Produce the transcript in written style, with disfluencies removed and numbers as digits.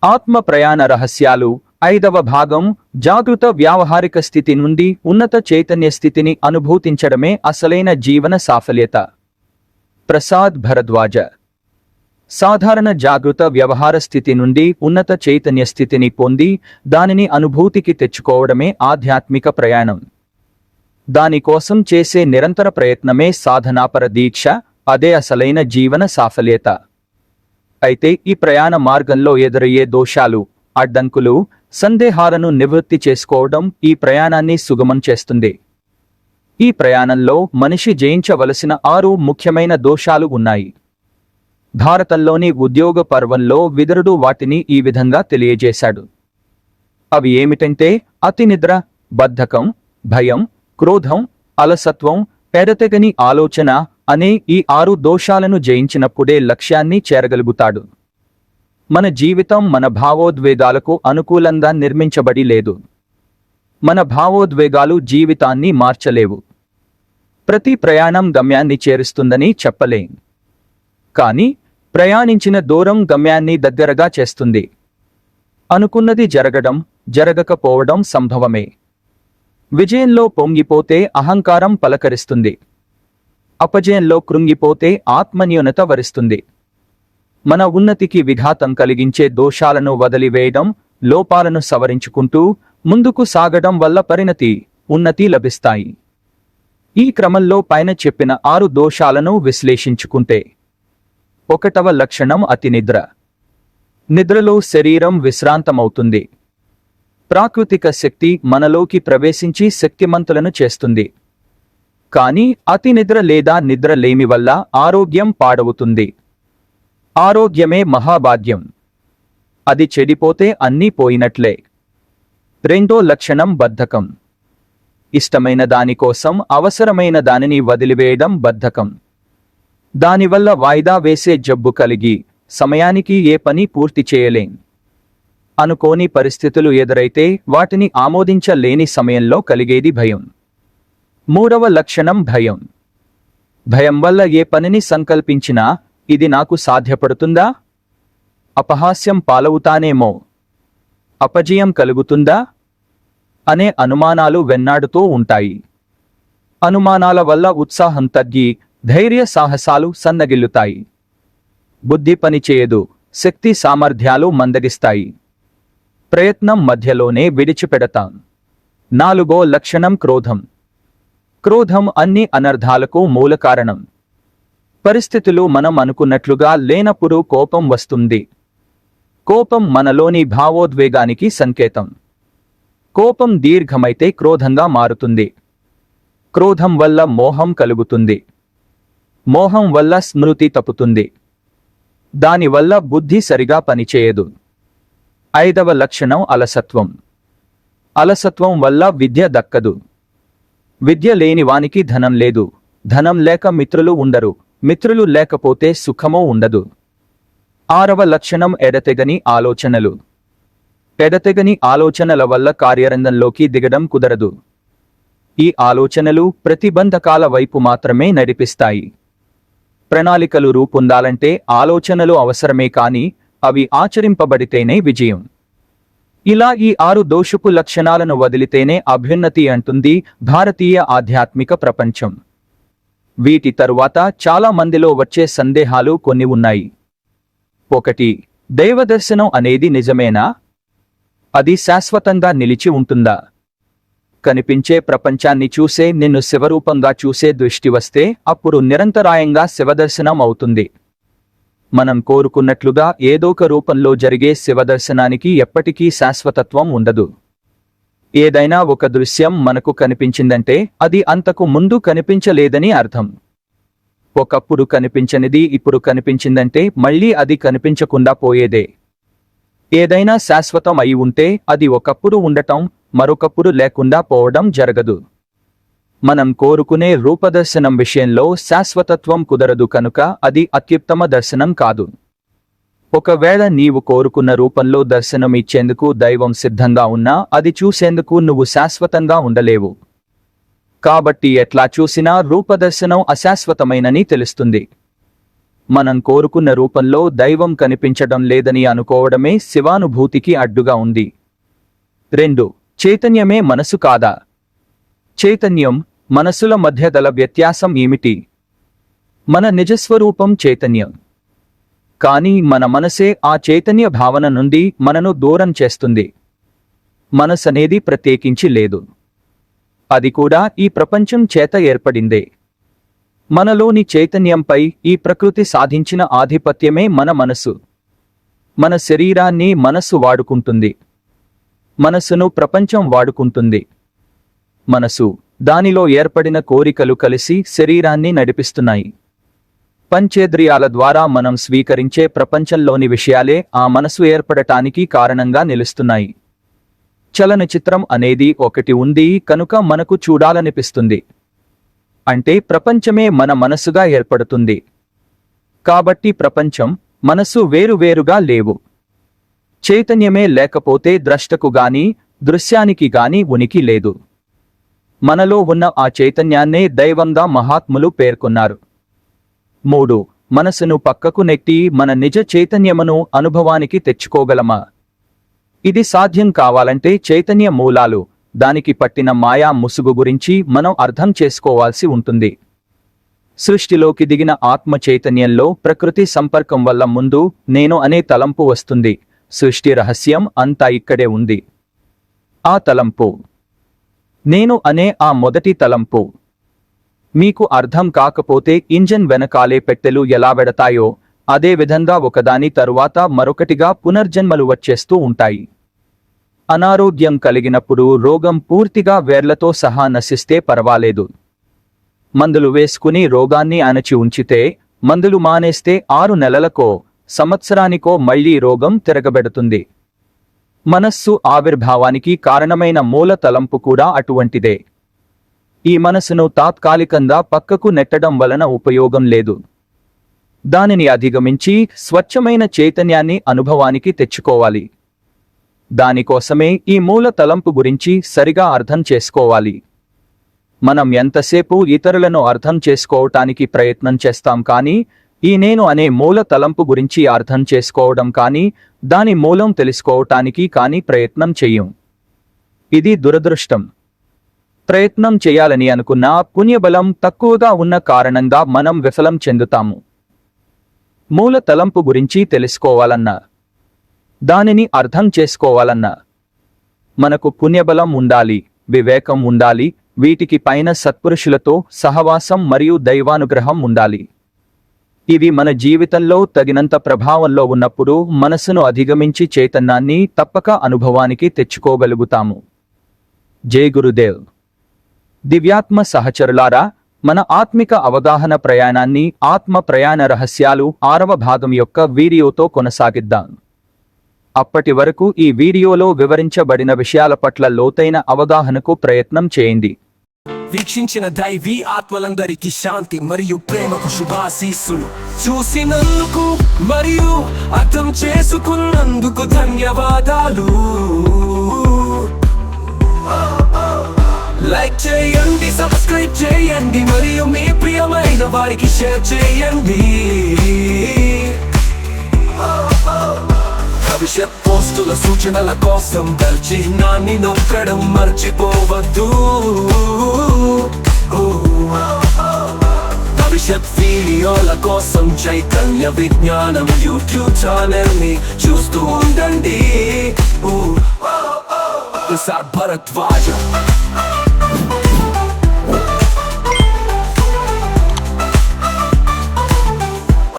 ఆత్మ ప్రయాణ రహస్యాలు 5వ భాగం. జాగృత వ్యావహారిక స్థితి నుండి ఉన్నత చైతన్య స్థితిని అనుభూతించడమే అసలైన జీవన సాఫల్యత. ప్రసాద్ భరద్వాజ. సాధారణ జాగృత వ్యవహార స్థితి నుండి ఉన్నత చైతన్య స్థితిని పొంది దానిని అనుభూతికి తెచ్చుకోవడమే ఆధ్యాత్మిక ప్రయాణం. దానికోసం చేసే నిరంతర ప్రయత్నమే సాధనాపర దీక్ష. అదే అసలైన జీవన సాఫల్యత. అయితే ఈ ప్రయాణ మార్గంలో ఎదురయ్యే దోషాలు, అడ్డంకులు, సందేహాలను నివృత్తి చేసుకోవడం ఈ ప్రయాణాన్ని సుగమం చేస్తుంది. ఈ ప్రయాణంలో మనిషి జయించవలసిన 6 ముఖ్యమైన దోషాలు ఉన్నాయి. భారతంలోని ఉద్యోగ పర్వంలో విదురుడు వాటిని ఈ విధంగా తెలియజేశాడు. అవి ఏమిటంటే అతి నిద్ర, బద్ధకం, భయం, క్రోధం, అలసత్వం, ఎడతెగని ఆలోచన అనే ఈ 6 దోషాలను జయించినప్పుడే లక్ష్యాన్ని చేరగలుగుతాడు. మన జీవితం మన భావోద్వేగాలకు అనుకూలంగా నిర్మించబడి లేదు. మన భావోద్వేగాలు జీవితాన్ని మార్చలేవు. ప్రతి ప్రయాణం గమ్యాన్ని చేరుస్తుందని చెప్పలేం. కానీ ప్రయాణించిన దూరం గమ్యాన్ని దగ్గరగా చేస్తుంది. అనుకున్నది జరగడం, జరగకపోవడం సంభవమే. విజయంలో పొంగిపోతే అహంకారం పలకరిస్తుంది. అపజయంలో కృంగిపోతే ఆత్మన్యూనత వరిస్తుంది. మన ఉన్నతికి విఘాతం కలిగించే దోషాలను వదిలివేయడం, లోపాలను సవరించుకుంటూ ముందుకు సాగడం వల్ల పరిణతి, ఉన్నతి లభిస్తాయి. ఈ క్రమంలో పైన చెప్పిన 6 దోషాలను విశ్లేషించుకుంటే, 1వ లక్షణం అతి నిద్ర. నిద్రలో శరీరం విశ్రాంతమవుతుంది. ప్రాకృతిక శక్తి మనలోకి ప్రవేశించి శక్తిమంతులను చేస్తుంది. కానీ అతి నిద్ర లేదా నిద్ర లేమి వల్ల ఆరోగ్యం పాడవుతుంది. ఆరోగ్యమే మహాభాగ్యం. అది చెడిపోతే అన్నీ పోయినట్లే. 2వ లక్షణం బద్ధకం. ఇష్టమైన దానికోసం అవసరమైన దానిని వదిలివేయడం బద్ధకం. దానివల్ల వాయిదా వేసే జబ్బు కలిగి సమయానికి ఏ పని పూర్తి చేయలేం. అనుకోని పరిస్థితులు ఎదురైతే వాటిని ఆమోదించలేని సమయంలో కలిగేది భయం. 3వ లక్షణం భయం. భయం వల్ల ఏ పనిని సంకల్పించినా ఇది నాకు సాధ్యపడుతుందా? అపహాస్యం పాలవుతానేమో? అపజయం కలుగుతుందా? అనే అనుమానాలు వెన్నాడుతూ ఉంటాయి. అనుమానాల వల్ల ఉత్సాహం తగ్గి ధైర్య సాహసాలు సన్నగిల్లుతాయి. బుద్ధి పనిచేయదు. శక్తి సామర్థ్యాలు మందగిస్తాయి. ప్రయత్నం మధ్యలోనే విడిచిపెడతాం. 4వ లక్షణం క్రోధం. క్రోధం అన్ని అనర్థాలకు మూల కారణం. పరిస్థితులు మనం అనుకున్నట్లుగా లేనప్పుడు కోపం వస్తుంది. కోపం మనలోని భావోద్వేగానికి సంకేతం. కోపం దీర్ఘమైతే క్రోధంగా మారుతుంది. క్రోధం వల్ల మోహం కలుగుతుంది. మోహం వల్ల స్మృతి తప్పుతుంది. దానివల్ల బుద్ధి సరిగా పనిచేయదు. 5వ లక్షణం అలసత్వం. అలసత్వం వల్ల విద్య దక్కదు. విద్య లేని వానికి ధనం లేదు. ధనం లేక మిత్రులు ఉండరు. మిత్రులు లేకపోతే సుఖమూ ఉండదు. 6వ లక్షణం ఎడతెగని ఆలోచనలు. ఎడతెగని ఆలోచనల వల్ల కార్యరంగంలోకి దిగడం కుదరదు. ఈ ఆలోచనలు ప్రతిబంధకాల వైపు మాత్రమే నడిపిస్తాయి. ప్రణాళికలు రూపొందాలంటే ఆలోచనలు అవసరమే కానీ అవి ఆచరింపబడితేనే విజయం. ఇలా ఈ 6 దోషపు లక్షణాలను వదిలితేనే అభ్యున్నతి అంటుంది భారతీయ ఆధ్యాత్మిక ప్రపంచం. వీటి తరువాత చాలా మందిలో వచ్చే సందేహాలు కొన్ని ఉన్నాయి. 1. దైవదర్శనం అనేది నిజమేనా? అది శాశ్వతంగా నిలిచి ఉంటుందా? కనిపించే ప్రపంచాన్ని చూసే నిన్ను శివరూపంగా చూసే దృష్టి వస్తే అప్పుడు నిరంతరాయంగా శివదర్శనం అవుతుంది. మనం కోరుకున్నట్లుగా ఏదోక రూపంలో జరిగే శివదర్శనానికి ఎప్పటికీ శాశ్వతత్వం ఉండదు. ఏదైనా ఒక దృశ్యం మనకు కనిపించిందంటే అది అంతకు ముందు కనిపించలేదని అర్థం. ఒకప్పుడు కనిపించనిది ఇప్పుడు కనిపించిందంటే మళ్ళీ అది కనిపించకుండా పోయేదే. ఏదైనా శాశ్వతం అయి ఉంటే అది ఒకప్పుడు ఉండటం, మరొకప్పుడు లేకుండా పోవడం జరగదు. మనం కోరుకునే రూపదర్శనం విషయంలో శాశ్వతత్వం కుదరదు కనుక అది అత్యుత్తమ దర్శనం కాదు. ఒకవేళ నీవు కోరుకున్న రూపంలో దర్శనం ఇచ్చేందుకు దైవం సిద్ధంగా ఉన్నా అది చూసేందుకు నువ్వు శాశ్వతంగా ఉండలేవు. కాబట్టి ఎట్లా చూసినా రూపదర్శనం అశాశ్వతమైనని తెలుస్తుంది. మనం కోరుకున్న రూపంలో దైవం కనిపించడం లేదని అనుకోవడమే శివానుభూతికి అడ్డుగా ఉంది. 2. చైతన్యమే మనసు కాదా? చైతన్యం, మనసుల మధ్య గల వ్యత్యాసం ఏమిటి? మన నిజస్వరూపం చైతన్యం. కానీ మన మనసే ఆ చైతన్య భావన నుండి మనను దూరం చేస్తుంది. మనసనేది ప్రత్యేకించి లేదు. అది కూడా ఈ ప్రపంచం చేత ఏర్పడిందే. మనలోని చైతన్యంపై ఈ ప్రకృతి సాధించిన ఆధిపత్యమే మన మనసు. మన శరీరాన్ని మనస్సు వాడుకుంటుంది. మనసును ప్రపంచం వాడుకుంటుంది. మనసు, దానిలో ఏర్పడిన కోరికలు కలిసి శరీరాన్ని నడిపిస్తున్నాయి. పంచేంద్రియాల ద్వారా మనం స్వీకరించే ప్రపంచంలోని విషయాలే ఆ మనసు ఏర్పడటానికి కారణంగా నిలుస్తున్నాయి. చలనచిత్రం అనేది ఒకటి ఉంది కనుక మనకు చూడాలనిపిస్తుంది. అంటే ప్రపంచమే మన మనసుగా ఏర్పడుతుంది. కాబట్టి ప్రపంచం, మనసు వేరువేరుగా లేవు. చైతన్యమే లేకపోతే ద్రష్టకు గాని, దృశ్యానికి గాని ఉనికి లేదు. మనలో ఉన్న ఆ చైతన్యాన్నే దైవంగా మహాత్ములు పేర్కొన్నారు. 3. మనసును పక్కకు నెట్టి మన నిజ చైతన్యమును అనుభవానికి తెచ్చుకోగలమా? ఇది సాధ్యం కావాలంటే చైతన్య మూలాలు, దానికి పట్టిన మాయా ముసుగు గురించి మనం అర్థం చేసుకోవాల్సి ఉంటుంది. సృష్టిలోకి దిగిన ఆత్మ చైతన్యంలో ప్రకృతి సంపర్కం వల్ల ముందు నేను అనే తలంపు వస్తుంది. సృష్టి రహస్యం అంతా ఇక్కడే ఉంది. ఆ తలంపు, నేను అనే ఆ మొదటి తలంపు. మీకు అర్థం కాకపోతే ఇంజన్ వెనకాలే పెట్టెలు ఎలా వెడతాయో అదే విధంగా ఒకదాని తరువాత మరొకటిగా పునర్జన్మలు వచ్చేస్తూ ఉంటాయి. అనారోగ్యం కలిగినప్పుడు రోగం పూర్తిగా వేర్లతో సహా నశిస్తే పర్వాలేదు. మందులు వేసుకుని రోగాన్ని అణచి ఉంచితే, మందులు మానేస్తే 6 నెలలకో సంవత్సరానికో మళ్లీ రోగం తిరగబెడుతుంది. మనస్సు ఆవిర్భావానికి కారణమైన మూల తలంపు కూడా అటువంటిదే. ఈ మనసును తాత్కాలికంగా పక్కకు నెట్టడం వలన ఉపయోగం లేదు. దానిని అధిగమించి స్వచ్ఛమైన చైతన్యాన్ని అనుభవానికి తెచ్చుకోవాలి. దానికోసమే ఈ మూల తలంపు గురించి సరిగా అర్థం చేసుకోవాలి. మనం ఎంతసేపు ఇతరులను అర్థం చేసుకోవటానికి ప్రయత్నం చేస్తాం కానీ, ఈ నేను అనే మూల తలంపు గురించి అర్థం చేసుకోవడం కానీ, దాని మూలం తెలుసుకోవటానికి కానీ ప్రయత్నం చెయ్యం. ఇది దురదృష్టం. ప్రయత్నం చేయాలని అనుకున్నా పుణ్యబలం తక్కువగా ఉన్న కారణంగా మనం విఫలం చెందుతాము. మూల తలంపు గురించి తెలుసుకోవాలన్నా, దానిని అర్థం చేసుకోవాలన్నా మనకు పుణ్యబలం ఉండాలి, వివేకం ఉండాలి, వీటికి పైన సత్పురుషులతో సహవాసం మరియు దైవానుగ్రహం ఉండాలి. ఇవి మన జీవితంలో తగినంత ప్రభావంలో ఉన్నప్పుడు మనసును అధిగమించి చైతన్యాన్ని తప్పక అనుభవానికి తెచ్చుకోగలుగుతాము. జై గురుదేవ్. దివ్యాత్మ సహచరులారా, మన ఆత్మిక అవగాహన ప్రయాణాన్ని ఆత్మ ప్రయాణ రహస్యాలు 6వ భాగం యొక్క వీడియోతో కొనసాగిద్దాం. అప్పటి వరకు ఈ వీడియోలో వివరించబడిన విషయాల పట్ల లోతైన అవగాహనకు ప్రయత్నం చేయండి. వీక్షించిన దైవీ ఆత్మలందరికీ శాంతి మరియు ప్రేమకు శుభాశీస్సులు. చూసినందుకు మరియు అర్థం చేసుకున్నందుకు ధన్యవాదాలు. లైక్ చేయండి, సబ్స్క్రైబ్ చేయండి మరియు మీ ప్రియమైన వారికి షేర్ చేయండి. భవిష్యత్ పోస్టుల సూచనల కోసం బెల్ చిహ్నాన్ని నొక్కడం మర్చిపోవద్దు. భవిష్యత్ వీడియోల కోసం చైతన్య విజ్ఞానం యూట్యూబ్ ఛానల్ ని చూస్తూ ఉండండి. భరద్వాజ.